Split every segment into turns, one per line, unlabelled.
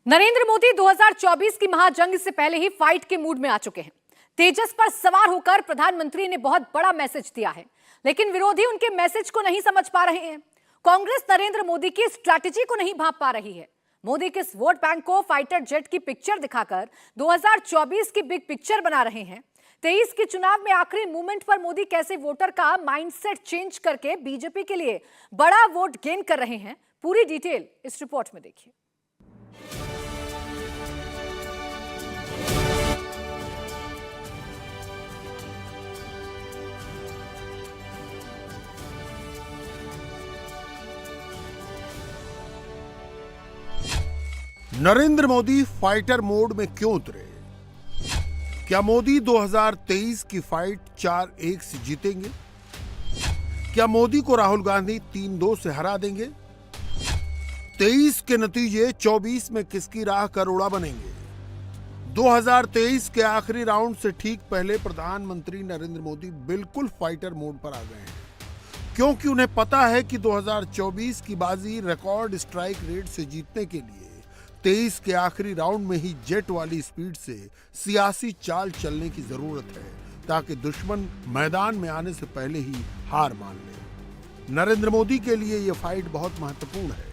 नरेंद्र मोदी 2024 की महाजंग से पहले ही फाइट के मूड में आ चुके हैं। तेजस पर सवार होकर प्रधानमंत्री ने बहुत बड़ा मैसेज दिया है, लेकिन विरोधी उनके मैसेज को नहीं समझ पा रहे हैं। कांग्रेस नरेंद्र मोदी की स्ट्रैटेजी को नहीं भांप पा रही है। मोदी के इस वोट बैंक को फाइटर जेट की पिक्चर दिखाकर 2024 की बिग पिक्चर बना रहे हैं। 23 के चुनाव में आखिरी मूवमेंट पर मोदी कैसे वोटर का माइंडसेट चेंज करके बीजेपी के लिए बड़ा वोट गेन कर रहे हैं, पूरी डिटेल इस रिपोर्ट में देखिए।
नरेंद्र मोदी फाइटर मोड में क्यों उतरे? क्या मोदी 2023 की फाइट 4-1 से जीतेंगे? क्या मोदी को राहुल गांधी 3-2 से हरा देंगे? 23 के नतीजे 24 में किसकी राह करोड़ा बनेंगे? 2023 के आखिरी राउंड से ठीक पहले प्रधानमंत्री नरेंद्र मोदी बिल्कुल फाइटर मोड पर आ गए हैं, क्योंकि उन्हें पता है कि 2024 की बाजी रिकॉर्ड स्ट्राइक रेट से जीतने के लिए 23 के आखिरी राउंड में ही जेट वाली स्पीड से सियासी चाल चलने की जरूरत है, ताकि दुश्मन मैदान में आने से पहले ही हार मान ले। नरेंद्र मोदी के लिए यह फाइट बहुत महत्वपूर्ण है।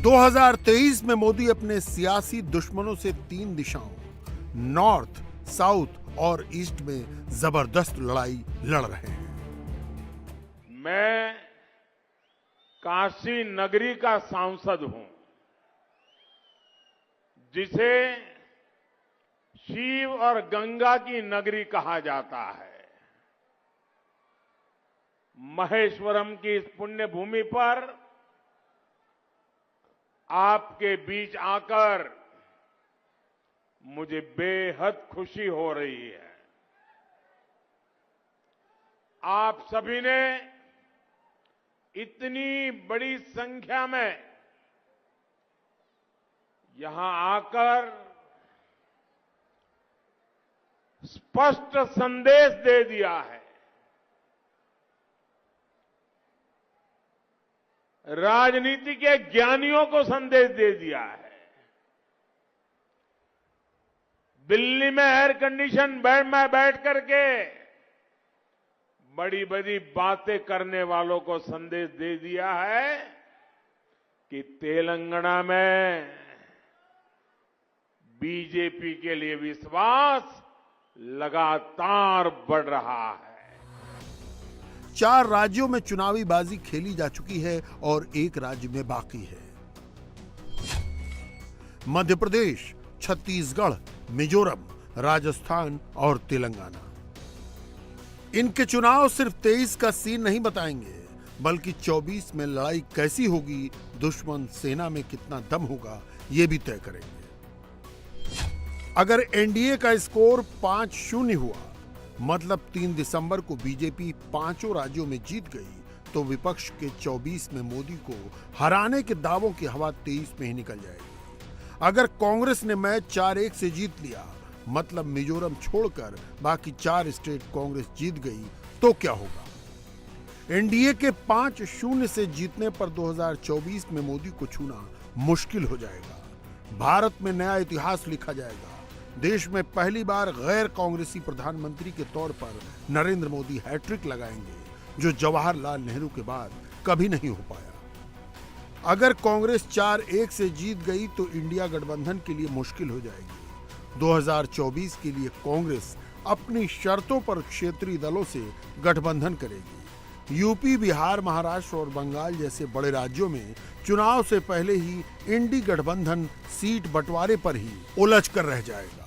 2023 में मोदी अपने सियासी दुश्मनों से 3 दिशाओं नॉर्थ, साउथ और ईस्ट में जबरदस्त लड़ाई लड़ रहे हैं।
मैं काशी नगरी का सांसद हूं, जिसे शिव और गंगा की नगरी कहा जाता है। महेश्वरम की इस पुण्य भूमि पर आपके बीच आकर मुझे बेहद खुशी हो रही है। आप सभी ने इतनी बड़ी संख्या में यहां आकर स्पष्ट संदेश दे दिया है। राजनीति के ज्ञानियों को संदेश दे दिया है। दिल्ली में एयर कंडीशन बेड में बैठ करके बड़ी बड़ी बातें करने वालों को संदेश दे दिया है कि तेलंगाना में बीजेपी के लिए विश्वास लगातार बढ़ रहा है।
4 राज्यों में चुनावी बाजी खेली जा चुकी है और 1 राज्य में बाकी है। मध्य प्रदेश, छत्तीसगढ़, मिजोरम, राजस्थान और तेलंगाना। इनके चुनाव सिर्फ 23 का सीन नहीं बताएंगे, बल्कि 24 में लड़ाई कैसी होगी, दुश्मन सेना में कितना दम होगा, यह भी तय करेंगे। अगर एनडीए का स्कोर 5-0 हुआ, मतलब 3 दिसंबर को बीजेपी 5 राज्यों में जीत गई, तो विपक्ष के 24 में मोदी को हराने के दावों की हवा 23 में ही निकल जाएगी। अगर कांग्रेस ने मैच 4-1 से जीत लिया, मतलब मिजोरम छोड़कर बाकी 4 स्टेट कांग्रेस जीत गई, तो क्या होगा? एनडीए के 5-0 से जीतने पर 2024 में मोदी को छूना मुश्किल हो जाएगा। भारत में नया इतिहास लिखा जाएगा। देश में पहली बार गैर कांग्रेसी प्रधानमंत्री के तौर पर नरेंद्र मोदी हैट्रिक लगाएंगे, जो जवाहरलाल नेहरू के बाद कभी नहीं हो पाया। अगर कांग्रेस 4-1 से जीत गई तो इंडिया गठबंधन के लिए मुश्किल हो जाएगी। 2024 के लिए कांग्रेस अपनी शर्तों पर क्षेत्रीय दलों से गठबंधन करेगी। यूपी, बिहार, महाराष्ट्र और बंगाल जैसे बड़े राज्यों में चुनाव से पहले ही इंडी गठबंधन सीट बंटवारे पर ही उलझ कर रह जाएगा।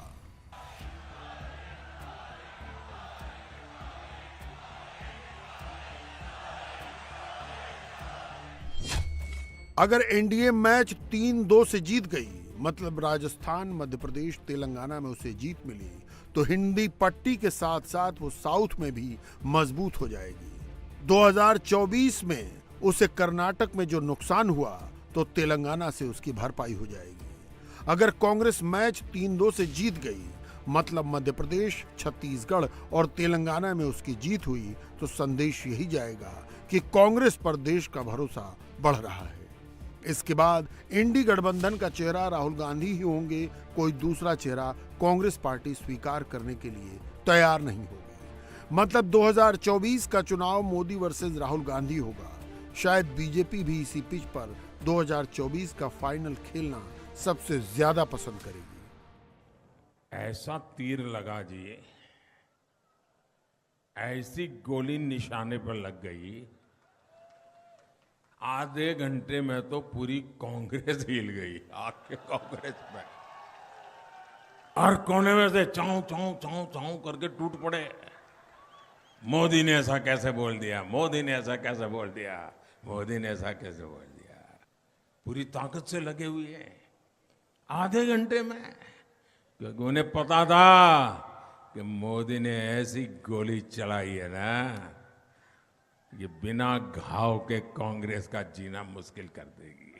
अगर एनडीए मैच 3-2 से जीत गई, मतलब राजस्थान, मध्य प्रदेश, तेलंगाना में उसे जीत मिली, तो हिंदी पट्टी के साथ साथ वो साउथ में भी मजबूत हो जाएगी। 2024 में उसे कर्नाटक में जो नुकसान हुआ, तो तेलंगाना से उसकी भरपाई हो जाएगी। अगर कांग्रेस मैच 3-2 से जीत गई, मतलब मध्य प्रदेश, छत्तीसगढ़ और तेलंगाना में उसकी जीत हुई, तो संदेश यही जाएगा कि कांग्रेस पर देश का भरोसा बढ़ रहा है। इसके बाद इंडी गठबंधन का चेहरा राहुल गांधी ही होंगे, कोई दूसरा चेहरा कांग्रेस पार्टी स्वीकार करने के लिए तैयार नहीं होगी। मतलब 2024 का चुनाव मोदी वर्सेस राहुल गांधी होगा। शायद बीजेपी भी इसी पिच पर 2024 का फाइनल खेलना सबसे ज्यादा पसंद करेगी।
ऐसा तीर लगा जी, ऐसी गोली निशाने पर लग गई, आधे घंटे में तो पूरी कांग्रेस हिल गई। आके कांग्रेस में हर कोने में से चाऊ चाऊ चाऊ चाऊ करके टूट पड़े। मोदी ने ऐसा कैसे बोल दिया, मोदी ने ऐसा कैसे बोल दिया, मोदी ने ऐसा कैसे बोल दिया। पूरी ताकत से लगे हुए हैं आधे घंटे में, क्योंकि उन्हें पता था कि मोदी ने ऐसी गोली चलाई है ना, ये बिना घाव के कांग्रेस का जीना मुश्किल कर देगी।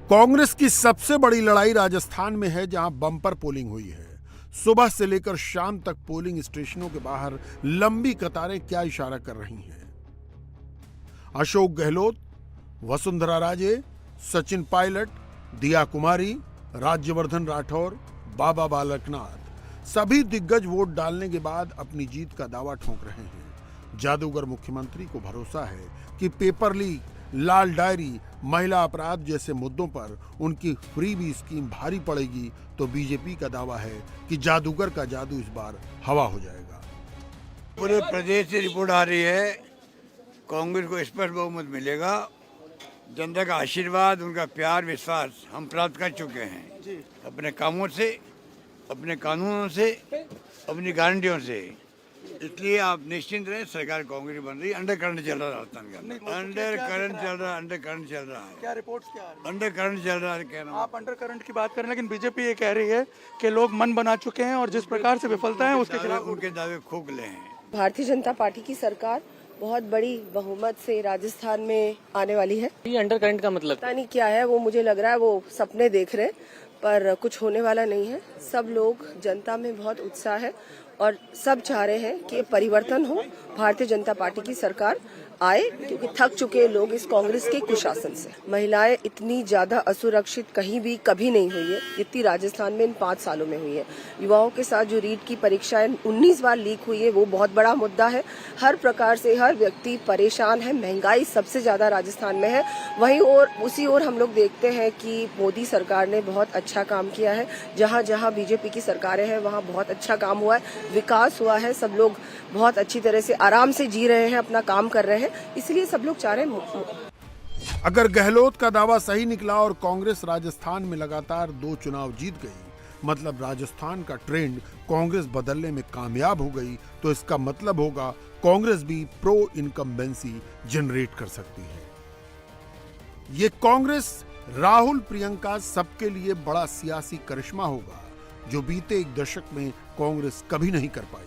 कांग्रेस की सबसे बड़ी लड़ाई राजस्थान में है, जहां बम्पर पोलिंग हुई है। सुबह से लेकर शाम तक पोलिंग स्टेशनों के बाहर लंबी कतारें क्या इशारा कर रही हैं। अशोक गहलोत, वसुंधरा राजे, सचिन पायलट, दिया कुमारी, राज्यवर्धन राठौर, बाबा बालकनाथ सभी दिग्गज वोट डालने के बाद अपनी जीत का दावा ठोंक रहे हैं। जादूगर मुख्यमंत्री को भरोसा है कि पेपर लीक, लाल डायरी, महिला अपराध जैसे मुद्दों पर उनकी फ्रीबी स्कीम भारी पड़ेगी, तो बीजेपी का दावा है कि जादूगर का जादू इस बार हवा हो जाएगा।
पूरे प्रदेश से रिपोर्ट आ रही है, कांग्रेस को स्पष्ट बहुमत मिलेगा। जनता का आशीर्वाद, उनका प्यार, विश्वास हम प्राप्त कर चुके हैं अपने कामों से, अपने कानूनों से, अपनी गारंटियों से। इसलिए आप निश्चिंत रहें, सरकार कांग्रेस बन रही है। अंडर करंट चल रहा है राजस्थान का, अंडर करंट चल रहा है, अंडर करंट चल रहा है।
क्या रिपोर्ट्स क्या आ रही है?
अंडर करंट चल रहा है, कह रहा हूं।
आप अंडर करंट की बात कर रहे हैं, लेकिन बीजेपी ये कह रही है कि लोग मन बना चुके हैं और जिस प्रकार से विफलता है उसके खिलाफ
उनके दावे खोखले हैं।
भारतीय जनता पार्टी की सरकार बहुत बड़ी बहुमत से राजस्थान में आने वाली है।
ये अंडर करंट का मतलब
पता नहीं क्या है वो, मुझे लग रहा है वो सपने देख रहे हैं, पर कुछ होने वाला नहीं है। सब लोग, जनता में बहुत उत्साह है और सब चाह रहे हैं कि परिवर्तन हो, भारतीय जनता पार्टी की सरकार आए, क्योंकि थक चुके लोग इस कांग्रेस के कुशासन से। महिलाएं इतनी ज्यादा असुरक्षित कहीं भी कभी नहीं हुई है जितनी राजस्थान में इन 5 सालों में हुई है। युवाओं के साथ जो रीट की परीक्षाएं 19 बार लीक हुई है, वो बहुत बड़ा मुद्दा है। हर प्रकार से हर व्यक्ति परेशान है, महंगाई सबसे ज्यादा राजस्थान में है। वहीं और उसी ओर हम लोग देखते हैं कि मोदी सरकार ने बहुत अच्छा काम किया है। जहां जहां बीजेपी की सरकारें हैं वहां बहुत अच्छा काम हुआ है, विकास हुआ है। सब लोग बहुत अच्छी तरह से आराम से जी रहे हैं, अपना काम कर रहे हैं, इसलिए सब लोग चाह रहे हैं।
अगर गहलोत का दावा सही निकला और कांग्रेस राजस्थान में लगातार 2 चुनाव जीत गई, मतलब राजस्थान का ट्रेंड कांग्रेस बदलने में कामयाब हो गई, तो इसका मतलब होगा कांग्रेस भी प्रो इनकम्बेंसी जनरेट कर सकती है। ये कांग्रेस राहुल प्रियंका सबके लिए बड़ा सियासी करिश्मा होगा, जो बीते 1 दशक में कांग्रेस कभी नहीं कर पाई।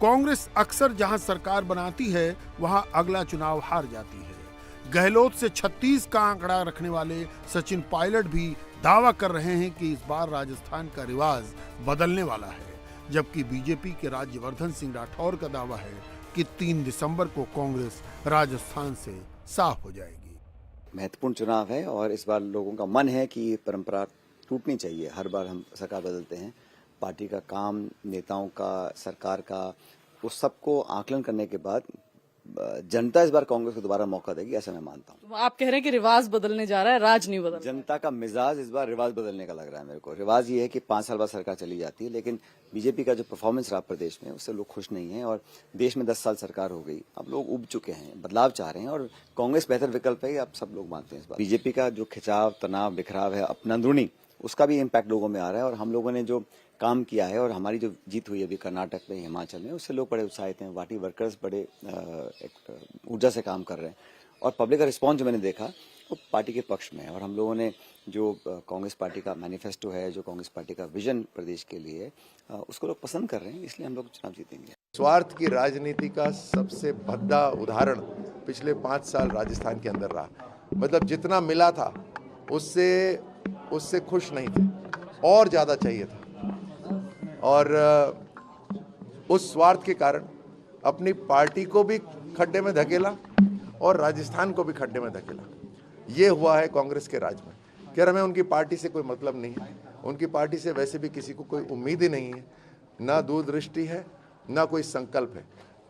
कांग्रेस अक्सर जहां सरकार बनाती है वहां अगला चुनाव हार जाती है। गहलोत से 36 का आंकड़ा रखने वाले सचिन पायलट भी दावा कर रहे हैं कि इस बार राजस्थान का रिवाज बदलने वाला है, जबकि बीजेपी के राज्यवर्धन सिंह राठौर का दावा है कि 3 दिसंबर को कांग्रेस राजस्थान से साफ हो जाएगी।
महत्वपूर्ण चुनाव है और इस बार लोगों का मन है कि ये परंपरा टूटनी चाहिए। हर बार हम सरकार बदलते हैं, पार्टी का काम, नेताओं का, सरकार का, उस सबको आकलन करने के बाद जनता इस बार कांग्रेस को दोबारा मौका देगी, ऐसा मैं मानता हूँ।
आप कह रहे हैं कि रिवाज बदलने जा रहा है, राज नहीं बदल।
जनता का मिजाज इस बार रिवाज बदलने का लग रहा है मेरे को। रिवाज ये है कि 5 साल बाद सरकार चली जाती है, लेकिन बीजेपी का जो परफॉर्मेंस रहा प्रदेश में उससे लोग खुश नहीं है और देश में 10 साल सरकार हो गई, अब लोग उब चुके हैं, बदलाव चाह रहे हैं और कांग्रेस बेहतर विकल्प है, अब सब लोग मानते हैं इस बार। बीजेपी का जो खिंचाव, तनाव, बिखराव है अपना अंदरूनी, उसका भी इम्पैक्ट लोगों में आ रहा है और हम लोगों ने जो काम किया है और हमारी जो जीत हुई है अभी कर्नाटक में, हिमाचल में, उससे लोग बड़े उत्साहित हैं। पार्टी वर्कर्स बड़े ऊर्जा से काम कर रहे हैं और पब्लिक का रिस्पॉन्स जो मैंने देखा वो पार्टी के पक्ष में है। और हम लोगों ने जो कांग्रेस पार्टी का मैनिफेस्टो है, जो कांग्रेस पार्टी का विजन प्रदेश के लिए, उसको लोग पसंद कर रहे हैं, इसलिए हम लोग चुनाव जीतेंगे।
स्वार्थ की राजनीति का सबसे भद्दा उदाहरण पिछले 5 साल राजस्थान के अंदर रहा। मतलब जितना मिला था उससे खुश नहीं थे, और ज्यादा चाहिए था और उस स्वार्थ के कारण अपनी पार्टी को भी खड्डे में धकेला और राजस्थान को भी खड्डे में धकेला। ये हुआ है कांग्रेस के राज में। कह रहा मैं उनकी पार्टी से कोई मतलब नहीं है, उनकी पार्टी से वैसे भी किसी को कोई उम्मीद ही नहीं है, ना दूरदृष्टि है ना कोई संकल्प है।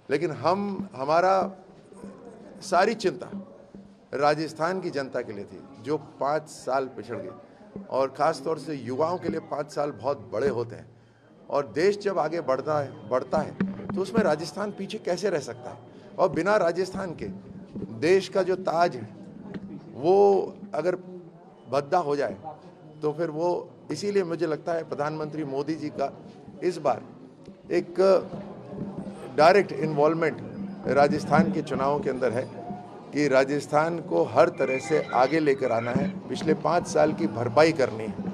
लेकिन हमारा सारी चिंता राजस्थान की जनता के लिए थी जो 5 साल पिछड़ गए, और ख़ास तौर से युवाओं के लिए 5 साल बहुत बड़े होते हैं। और देश जब आगे बढ़ता है तो उसमें राजस्थान पीछे कैसे रह सकता है। और बिना राजस्थान के देश का जो ताज है वो अगर भद्दा हो जाए तो फिर वो, इसीलिए मुझे लगता है प्रधानमंत्री मोदी जी का इस बार एक डायरेक्ट इन्वॉल्वमेंट राजस्थान के चुनावों के अंदर है कि राजस्थान को हर तरह से आगे लेकर आना है, पिछले 5 साल की भरपाई करनी है।